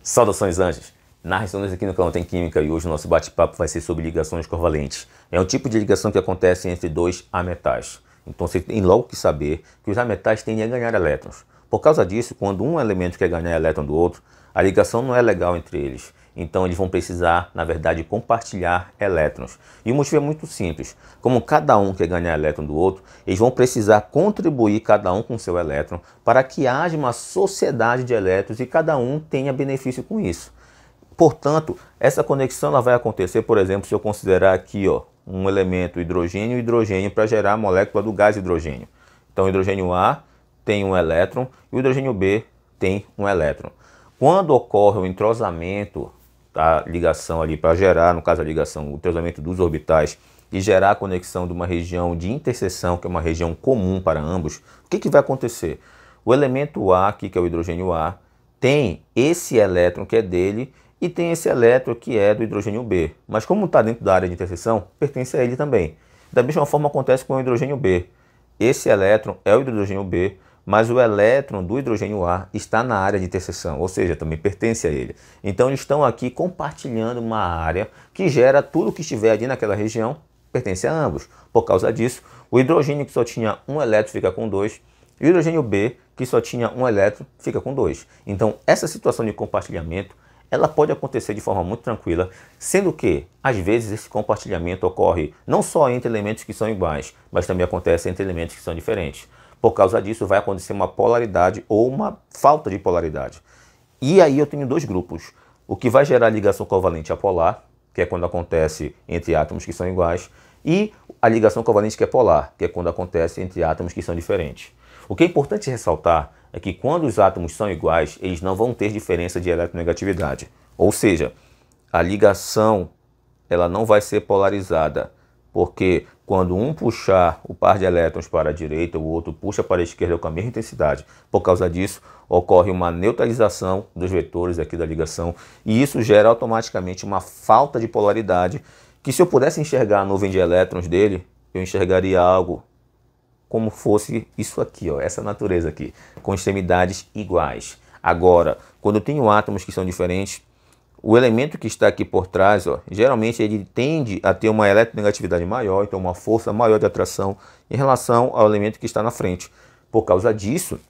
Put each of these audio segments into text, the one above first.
Saudações, anjos! Narrações aqui no canal Tem Química e hoje o nosso bate-papo vai ser sobre ligações covalentes. É um tipo de ligação que acontece entre dois ametais. Então você tem logo que saber que os ametais tendem a ganhar elétrons. Por causa disso, quando um elemento quer ganhar elétron do outro, a ligação não é legal entre eles. Então eles vão precisar, na verdade, compartilhar elétrons. E o motivo é muito simples. Como cada um quer ganhar elétron do outro, eles vão precisar contribuir cada um com seu elétron para que haja uma sociedade de elétrons e cada um tenha benefício com isso. Portanto, essa conexão ela vai acontecer, por exemplo, se eu considerar aqui um elemento hidrogênio e hidrogênio para gerar a molécula do gás hidrogênio. Então, o hidrogênio A tem um elétron e o hidrogênio B tem um elétron. Quando ocorre o entrosamento da ligação ali para gerar, no caso a ligação, o entrosamento dos orbitais e gerar a conexão de uma região de interseção, que é uma região comum para ambos, o que vai acontecer? O elemento A aqui, que é o hidrogênio A, tem esse elétron que é dele e tem esse elétron que é do hidrogênio B. Mas como está dentro da área de interseção, pertence a ele também. Da mesma forma acontece com o hidrogênio B. Esse elétron é o hidrogênio B, mas o elétron do hidrogênio A está na área de interseção, ou seja, também pertence a ele. Então eles estão aqui compartilhando uma área que gera tudo que estiver ali naquela região, pertence a ambos. Por causa disso, o hidrogênio que só tinha um elétron fica com 2, e o hidrogênio B, que só tinha um elétron, fica com 2. Então essa situação de compartilhamento ela pode acontecer de forma muito tranquila, sendo que, às vezes, esse compartilhamento ocorre não só entre elementos que são iguais, mas também acontece entre elementos que são diferentes. Por causa disso, vai acontecer uma polaridade ou uma falta de polaridade. E aí eu tenho dois grupos. O que vai gerar ligação covalente apolar, que é quando acontece entre átomos que são iguais, e a ligação covalente que é polar, que é quando acontece entre átomos que são diferentes. O que é importante ressaltar é que quando os átomos são iguais, eles não vão ter diferença de eletronegatividade. Ou seja, a ligação ela não vai ser polarizada, porque quando um puxar o par de elétrons para a direita, o outro puxa para a esquerda com a mesma intensidade. Por causa disso, ocorre uma neutralização dos vetores aqui da ligação e isso gera automaticamente uma falta de polaridade, que se eu pudesse enxergar a nuvem de elétrons dele, eu enxergaria algo como fosse isso aqui, essa natureza aqui, com extremidades iguais. Agora, quando eu tenho átomos que são diferentes, o elemento que está aqui por trás, geralmente ele tende a ter uma eletronegatividade maior, então uma força maior de atração em relação ao elemento que está na frente. Por causa disso,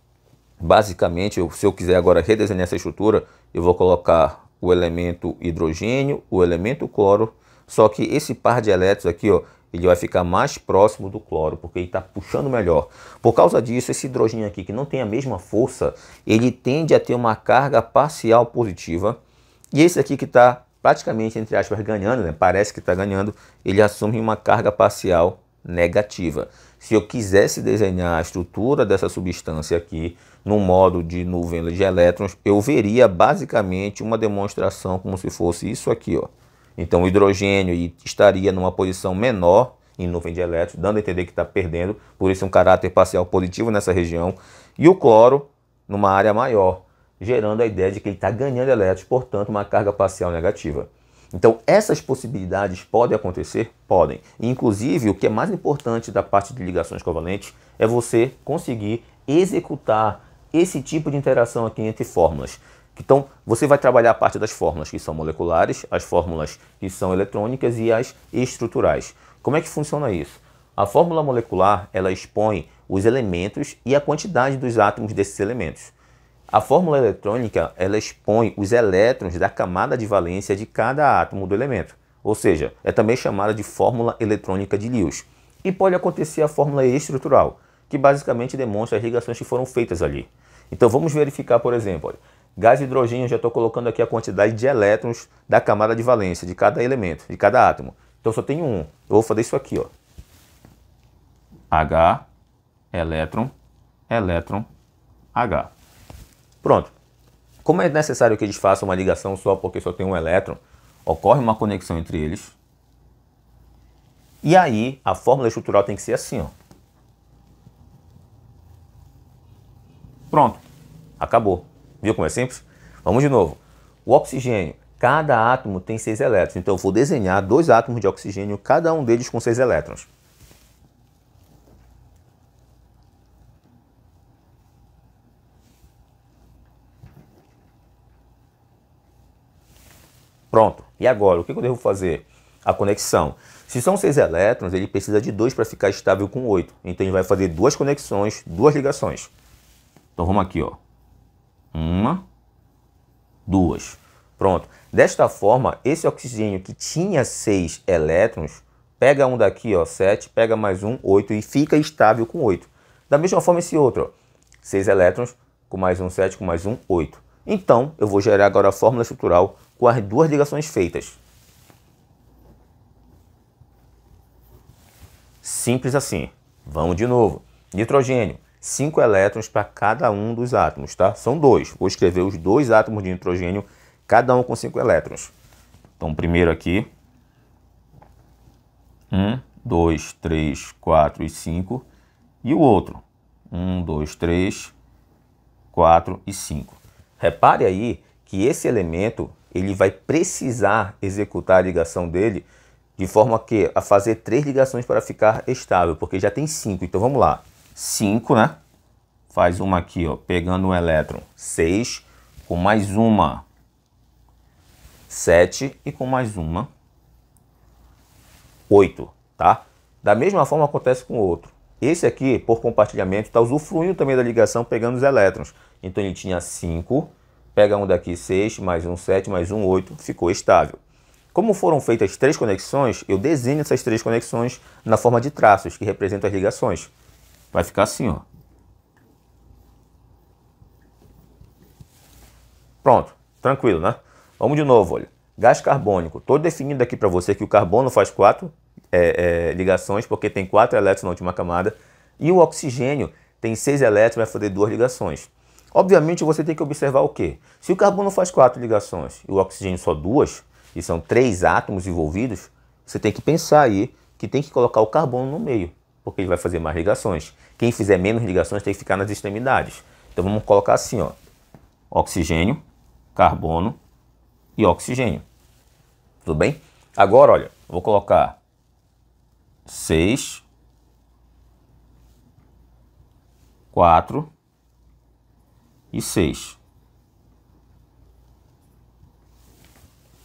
basicamente, se eu quiser agora redesenhar essa estrutura, eu vou colocar o elemento hidrogênio, o elemento cloro, só que esse par de elétrons aqui, ele vai ficar mais próximo do cloro, porque ele está puxando melhor. Por causa disso, esse hidrogênio aqui, que não tem a mesma força, ele tende a ter uma carga parcial positiva. E esse aqui que está praticamente, entre aspas, ganhando, parece que está ganhando, ele assume uma carga parcial negativa. Se eu quisesse desenhar a estrutura dessa substância aqui, no modo de nuvem de elétrons, eu veria basicamente uma demonstração como se fosse isso aqui, Então o hidrogênio estaria numa posição menor em nuvem de elétrons, dando a entender que está perdendo, por isso um caráter parcial positivo nessa região, e o cloro numa área maior, gerando a ideia de que ele está ganhando elétrons, portanto uma carga parcial negativa. Então essas possibilidades podem acontecer? Podem. Inclusive o que é mais importante da parte de ligações covalentes é você conseguir executar esse tipo de interação aqui entre fórmulas. Então, você vai trabalhar a parte das fórmulas que são moleculares, as fórmulas que são eletrônicas e as estruturais. Como é que funciona isso? A fórmula molecular, ela expõe os elementos e a quantidade dos átomos desses elementos. A fórmula eletrônica, ela expõe os elétrons da camada de valência de cada átomo do elemento. Ou seja, é também chamada de fórmula eletrônica de Lewis. E pode acontecer a fórmula estrutural, que basicamente demonstra as ligações que foram feitas ali. Então vamos verificar, por exemplo, gás e hidrogênio, eu já estou colocando aqui a quantidade de elétrons da camada de valência de cada elemento, de cada átomo. Então só tenho um. Eu vou fazer isso aqui, H, elétron, elétron, H. Pronto. Como é necessário que eles façam uma ligação só porque só tem um elétron, ocorre uma conexão entre eles. E aí a fórmula estrutural tem que ser assim, Pronto. Acabou. Viu como é simples? Vamos de novo. O oxigênio, cada átomo tem 6 elétrons. Então eu vou desenhar 2 átomos de oxigênio, cada um deles com 6 elétrons. Pronto. E agora, o que eu devo fazer? A conexão. Se são 6 elétrons, ele precisa de 2 para ficar estável com 8. Então ele vai fazer 2 conexões, 2 ligações. Então vamos aqui, ó. 1, 2. Pronto. Desta forma, esse oxigênio que tinha 6 elétrons, pega um daqui, ó, 7, pega mais um, 8 e fica estável com 8. Da mesma forma esse outro, ó. 6 elétrons, com mais um 7, com mais um 8. Então, eu vou gerar agora a fórmula estrutural com as 2 ligações feitas. Simples assim. Vamos de novo. Nitrogênio, 5 elétrons para cada um dos átomos, tá? São 2. Vou escrever os 2 átomos de nitrogênio, cada um com 5 elétrons. Então, primeiro aqui. 1, 2, 3, 4 e 5. E o outro. 1, 2, 3, 4 e 5. Repare aí que esse elemento ele vai precisar executar a ligação dele de forma que a fazer 3 ligações para ficar estável, porque já tem 5. Então vamos lá. 5, né? Faz uma aqui, ó, pegando um elétron. 6, com mais uma 7 e com mais uma 8, tá? Da mesma forma acontece com o outro. Esse aqui, por compartilhamento, está usufruindo também da ligação pegando os elétrons. Então ele tinha 5, pega um daqui 6, mais um 7, mais um 8, ficou estável. Como foram feitas 3 conexões, eu desenho essas 3 conexões na forma de traços, que representam as ligações. Vai ficar assim, ó. Pronto, tranquilo, né? Vamos de novo, olha. Gás carbônico. Estou definindo aqui para você que o carbono faz 4 ligações, porque tem 4 elétrons na última camada. E o oxigênio tem 6 elétrons, vai fazer 2 ligações. Obviamente, você tem que observar o quê? Se o carbono faz 4 ligações e o oxigênio só 2, e são 3 átomos envolvidos, você tem que pensar aí que tem que colocar o carbono no meio, porque ele vai fazer mais ligações. Quem fizer menos ligações tem que ficar nas extremidades. Então vamos colocar assim, ó. Oxigênio, carbono e oxigênio. Tudo bem? Agora, olha, vou colocar 6, 4 e 6.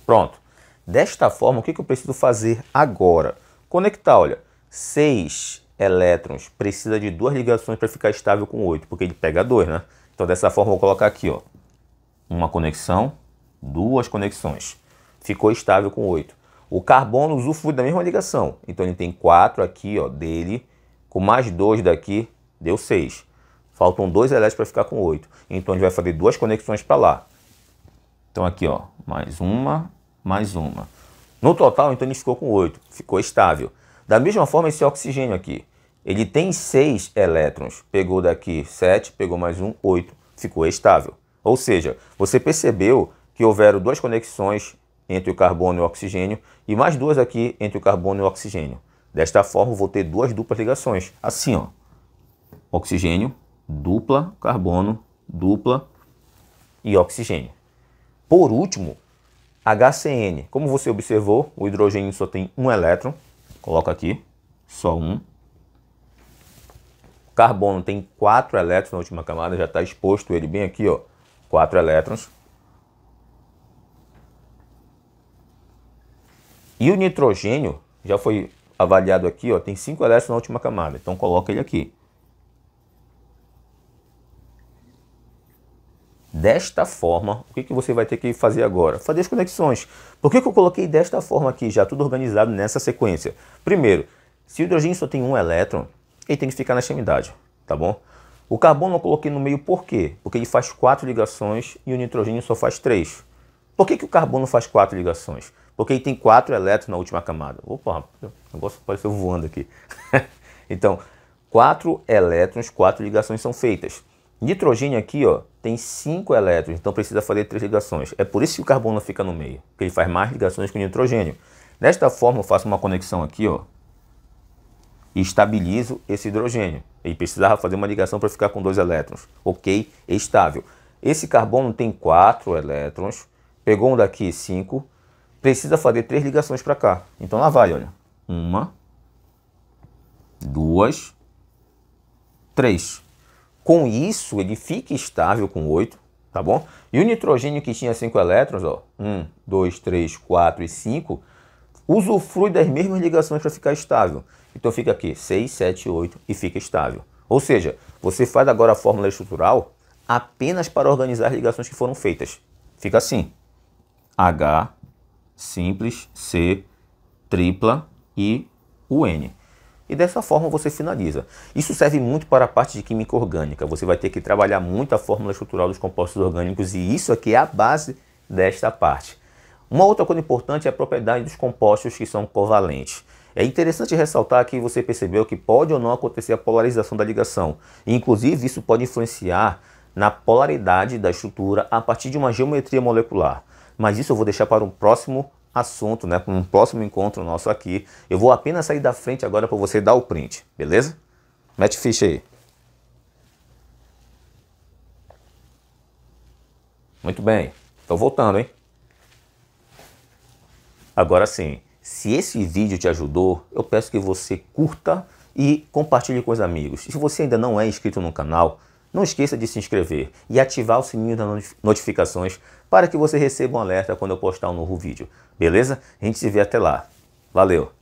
Pronto. Desta forma, o que eu preciso fazer agora? Conectar, olha, 6 elétrons precisa de 2 ligações para ficar estável com 8, porque ele pega 2, né? Então, dessa forma, eu vou colocar aqui, ó, uma conexão, 2 conexões. Ficou estável com 8. O carbono usufrui da mesma ligação. Então, ele tem 4 aqui, ó, dele, com mais 2 daqui, deu 6. Faltam 2 elétrons para ficar com 8. Então, ele vai fazer 2 conexões para lá. Então, aqui, ó, mais uma, mais uma. No total, então, ele ficou com 8. Ficou estável. Da mesma forma, esse oxigênio aqui. Ele tem 6 elétrons. Pegou daqui 7, pegou mais um, 8. Ficou estável. Ou seja, você percebeu que houveram 2 conexões entre o carbono e o oxigênio e mais 2 aqui entre o carbono e o oxigênio. Desta forma, eu vou ter 2 duplas ligações. Assim, ó. Oxigênio, dupla, carbono, dupla e oxigênio. Por último, HCN. Como você observou, o hidrogênio só tem um elétron. Coloca aqui, só um. Carbono tem 4 elétrons na última camada, já está exposto ele bem aqui, ó, 4 elétrons. E o nitrogênio já foi avaliado aqui, ó, tem 5 elétrons na última camada, então coloca ele aqui. Desta forma, o que você vai ter que fazer agora? Fazer as conexões. Por que eu coloquei desta forma aqui, já tudo organizado nessa sequência? Primeiro, se o hidrogênio só tem um elétron, ele tem que ficar na extremidade, tá bom? O carbono eu coloquei no meio por quê? Porque ele faz 4 ligações e o nitrogênio só faz 3. Por que o carbono faz 4 ligações? Porque ele tem 4 elétrons na última camada. Opa, o negócio apareceu voando aqui. Então, 4 elétrons, 4 ligações são feitas. Nitrogênio aqui, ó, tem 5 elétrons, então precisa fazer 3 ligações. É por isso que o carbono fica no meio, porque ele faz mais ligações que o nitrogênio. Desta forma, eu faço uma conexão aqui, ó, e estabilizo esse hidrogênio. Ele precisava fazer uma ligação para ficar com 2 elétrons. Ok, estável. Esse carbono tem 4 elétrons, pegou um daqui 5, precisa fazer 3 ligações para cá. Então lá vai, olha. 1, 2, 3. Com isso, ele fica estável com 8, tá bom? E o nitrogênio que tinha 5 elétrons, ó, 1, 2, 3, 4 e 5, usufrui das mesmas ligações para ficar estável. Então fica aqui 6, 7, 8 e fica estável. Ou seja, você faz agora a fórmula estrutural apenas para organizar as ligações que foram feitas. Fica assim: H, simples, C, tripla e o N. E dessa forma você finaliza. Isso serve muito para a parte de química orgânica. Você vai ter que trabalhar muito a fórmula estrutural dos compostos orgânicos e isso aqui é a base desta parte. Uma outra coisa importante é a propriedade dos compostos que são covalentes. É interessante ressaltar que você percebeu que pode ou não acontecer a polarização da ligação. E, inclusive, isso pode influenciar na polaridade da estrutura a partir de uma geometria molecular. Mas isso eu vou deixar para um próximo assunto, né? Para um próximo encontro nosso aqui. Eu vou apenas sair da frente agora para você dar o print, beleza? Mete ficha aí. Muito bem. Estou voltando, hein? Agora sim, se esse vídeo te ajudou, eu peço que você curta e compartilhe com os amigos. Se você ainda não é inscrito no canal, não esqueça de se inscrever e ativar o sininho das notificações para que você receba um alerta quando eu postar um novo vídeo. Beleza? A gente se vê até lá. Valeu!